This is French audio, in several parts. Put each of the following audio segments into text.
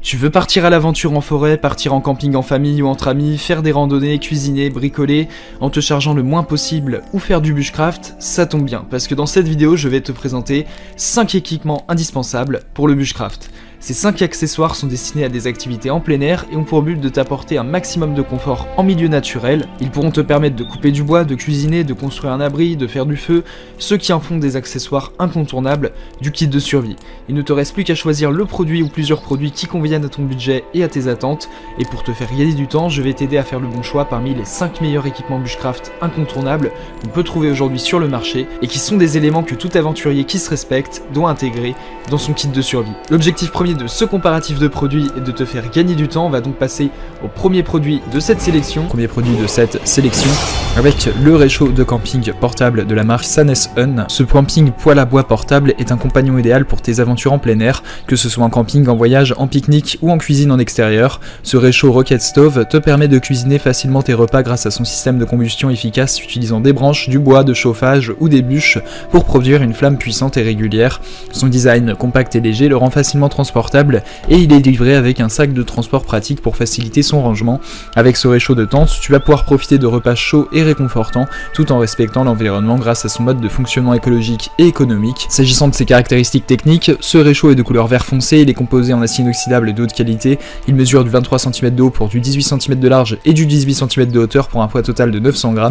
Tu veux partir à l'aventure en forêt, partir en camping en famille ou entre amis, faire des randonnées, cuisiner, bricoler, en te chargeant le moins possible ou faire du bushcraft, ça tombe bien, parce que dans cette vidéo, je vais te présenter 5 équipements indispensables pour le bushcraft. Ces 5 accessoires sont destinés à des activités en plein air et ont pour but de t'apporter un maximum de confort en milieu naturel. Ils pourront te permettre de couper du bois, de cuisiner, de construire un abri, de faire du feu, ce qui en font des accessoires incontournables du kit de survie. Il ne te reste plus qu'à choisir le produit ou plusieurs produits qui conviennent à ton budget et à tes attentes, et pour te faire gagner du temps, je vais t'aider à faire le bon choix parmi les 5 meilleurs équipements bushcraft incontournables qu'on peut trouver aujourd'hui sur le marché et qui sont des éléments que tout aventurier qui se respecte doit intégrer dans son kit de survie. L'objectif premier de ce comparatif de produits et de te faire gagner du temps, on va donc passer au premier produit de cette sélection. Premier produit de cette sélection avec le réchaud de camping portable de la marque Sannes-Un. Ce camping poêle à bois portable est un compagnon idéal pour tes aventures en plein air, que ce soit en camping, en voyage, en pique-nique ou en cuisine en extérieur. Ce réchaud Rocket Stove te permet de cuisiner facilement tes repas grâce à son système de combustion efficace utilisant des branches, du bois de chauffage ou des bûches pour produire une flamme puissante et régulière. Son design compact et léger le rend facilement transportable et il est livré avec un sac de transport pratique pour faciliter son rangement. Avec ce réchaud de tente, tu vas pouvoir profiter de repas chauds et réconfortants tout en respectant l'environnement grâce à son mode de fonctionnement écologique et économique. S'agissant de ses caractéristiques techniques, ce réchaud est de couleur vert foncé, il est composé en acier inoxydable de haute qualité, il mesure du 23 cm de haut pour du 18 cm de large et du 18 cm de hauteur pour un poids total de 900 g.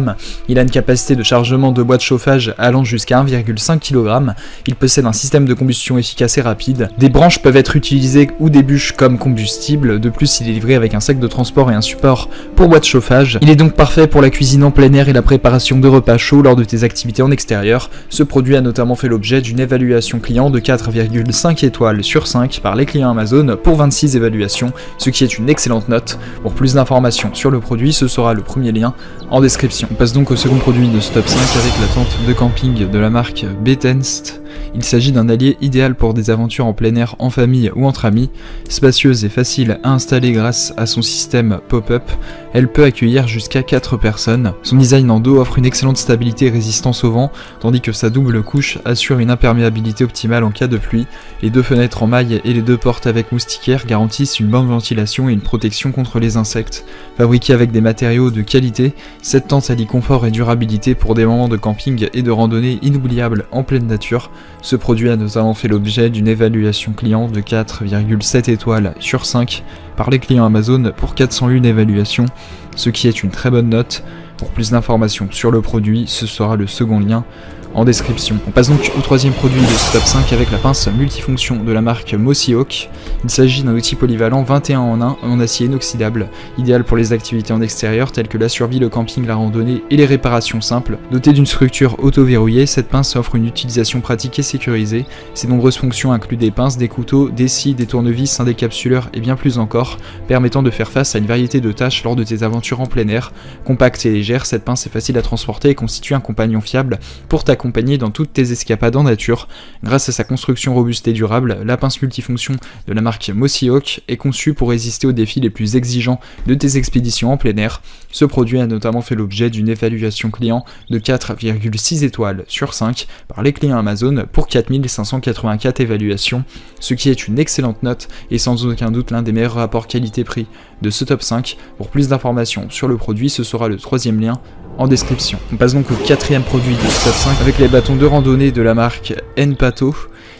Il a une capacité de chargement de bois de chauffage allant jusqu'à 1,5 kg. Il possède un système de combustion efficace et rapide. Des branches peuvent être utilisées ou des bûches comme combustible. De plus, il est livré avec un sac de transport et un support pour bois de chauffage. Il est donc parfait pour la cuisine en plein air et la préparation de repas chauds lors de tes activités en extérieur. Ce produit a notamment fait l'objet d'une évaluation client de 4,5 étoiles sur 5 par les clients Amazon pour 26 évaluations, ce qui est une excellente note. Pour plus d'informations sur le produit, ce sera le premier lien en description. On passe donc au second produit de ce top 5 avec la tente de camping de la marque Betenst. Il s'agit d'un allié idéal pour des aventures en plein air en famille ou entre amis. Spacieuse et facile à installer grâce à son système pop-up, elle peut accueillir jusqu'à 4 personnes. Son design en dos offre une excellente stabilité et résistance au vent, tandis que sa double couche assure une imperméabilité optimale en cas de pluie. Les 2 fenêtres en maille et les 2 portes avec moustiquaire garantissent une bonne ventilation et une protection contre les insectes. Fabriquée avec des matériaux de qualité, cette tente allie confort et durabilité pour des moments de camping et de randonnée inoubliables en pleine nature. Ce produit a notamment fait l'objet d'une évaluation client de 4,7 étoiles sur 5 par les clients Amazon pour 401 évaluations, ce qui est une très bonne note. Pour plus d'informations sur le produit, ce sera le second lien en description. On passe donc au troisième produit de ce top 5 avec la pince multifonction de la marque Mossy Oak. Il s'agit d'un outil polyvalent 21 en 1 en acier inoxydable, idéal pour les activités en extérieur telles que la survie, le camping, la randonnée et les réparations simples. Dotée d'une structure auto-verrouillée, cette pince offre une utilisation pratique et sécurisée. Ses nombreuses fonctions incluent des pinces, des couteaux, des scies, des tournevis, un décapsuleur et bien plus encore, permettant de faire face à une variété de tâches lors de tes aventures en plein air. Compacte et légère, cette pince est facile à transporter et constitue un compagnon fiable pour t'accompagner dans toutes tes escapades en nature. Grâce à sa construction robuste et durable, la pince multifonction de la marque Mossy Oak est conçue pour résister aux défis les plus exigeants de tes expéditions en plein air. Ce produit a notamment fait l'objet d'une évaluation client de 4,6 étoiles sur 5 par les clients Amazon pour 4584 évaluations, ce qui est une excellente note et sans aucun doute l'un des meilleurs rapports qualité-prix de ce top 5. Pour plus d'informations sur le produit, ce sera le troisième lien en description. On passe donc au quatrième produit de ce top 5 avec les bâtons de randonnée de la marque Enpato.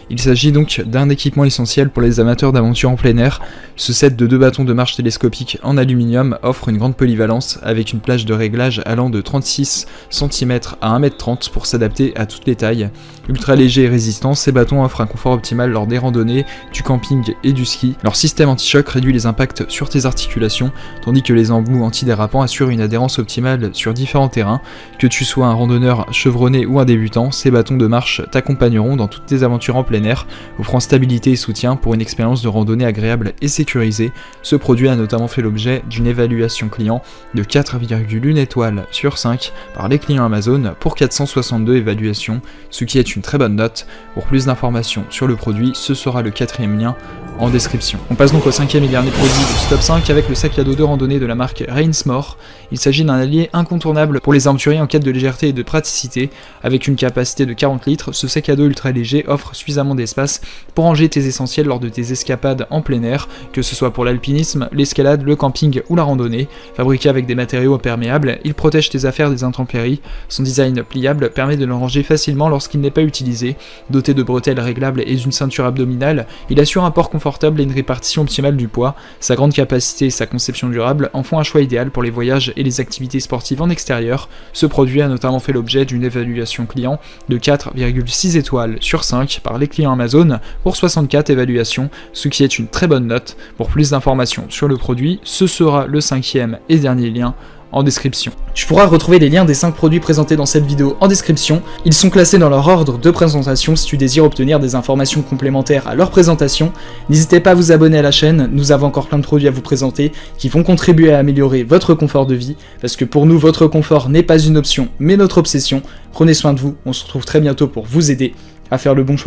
Il s'agit donc d'un équipement essentiel pour les amateurs d'aventure en plein air. Ce set de 2 bâtons de marche télescopiques en aluminium offre une grande polyvalence avec une plage de réglage allant de 36 cm à 1,30 m pour s'adapter à toutes les tailles. Ultra léger et résistant, ces bâtons offrent un confort optimal lors des randonnées, du camping et du ski. Leur système anti-choc réduit les impacts sur tes articulations, tandis que les embouts antidérapants assurent une adhérence optimale sur différents terrains. Que tu sois un randonneur chevronné ou un débutant, ces bâtons de marche t'accompagneront dans toutes tes aventures en plein air, offrant stabilité et soutien pour une expérience de randonnée agréable et sécurisée. Ce produit a notamment fait l'objet d'une évaluation client de 4,1 étoiles sur 5 par les clients Amazon pour 462 évaluations, ce qui est une très bonne note. Pour plus d'informations sur le produit, ce sera le quatrième lien en description. On passe donc au 5e et dernier produit de ce top 5 avec le sac à dos de randonnée de la marque Rainsmore. Il s'agit d'un allié incontournable pour les aventuriers en quête de légèreté et de praticité. Avec une capacité de 40 litres, ce sac à dos ultra léger offre suffisamment d'espace pour ranger tes essentiels lors de tes escapades en plein air, que ce soit pour l'alpinisme, l'escalade, le camping ou la randonnée. Fabriqué avec des matériaux imperméables, il protège tes affaires des intempéries. Son design pliable permet de le ranger facilement lorsqu'il n'est pas utilisé. Doté de bretelles réglables et d'une ceinture abdominale, il assure un port confortable et une répartition optimale du poids. Sa grande capacité et sa conception durable en font un choix idéal pour les voyages et les activités sportives en extérieur. Ce produit a notamment fait l'objet d'une évaluation client de 4,6 étoiles sur 5 par les clients Amazon pour 64 évaluations, ce qui est une très bonne note. Pour plus d'informations sur le produit, ce sera le 5e et dernier lien en description. Tu pourras retrouver les liens des 5 produits présentés dans cette vidéo en description. Ils sont classés dans leur ordre de présentation si tu désires obtenir des informations complémentaires à leur présentation. N'hésitez pas à vous abonner à la chaîne, nous avons encore plein de produits à vous présenter qui vont contribuer à améliorer votre confort de vie, parce que pour nous, votre confort n'est pas une option, mais notre obsession. Prenez soin de vous, on se retrouve très bientôt pour vous aider à faire le bon choix.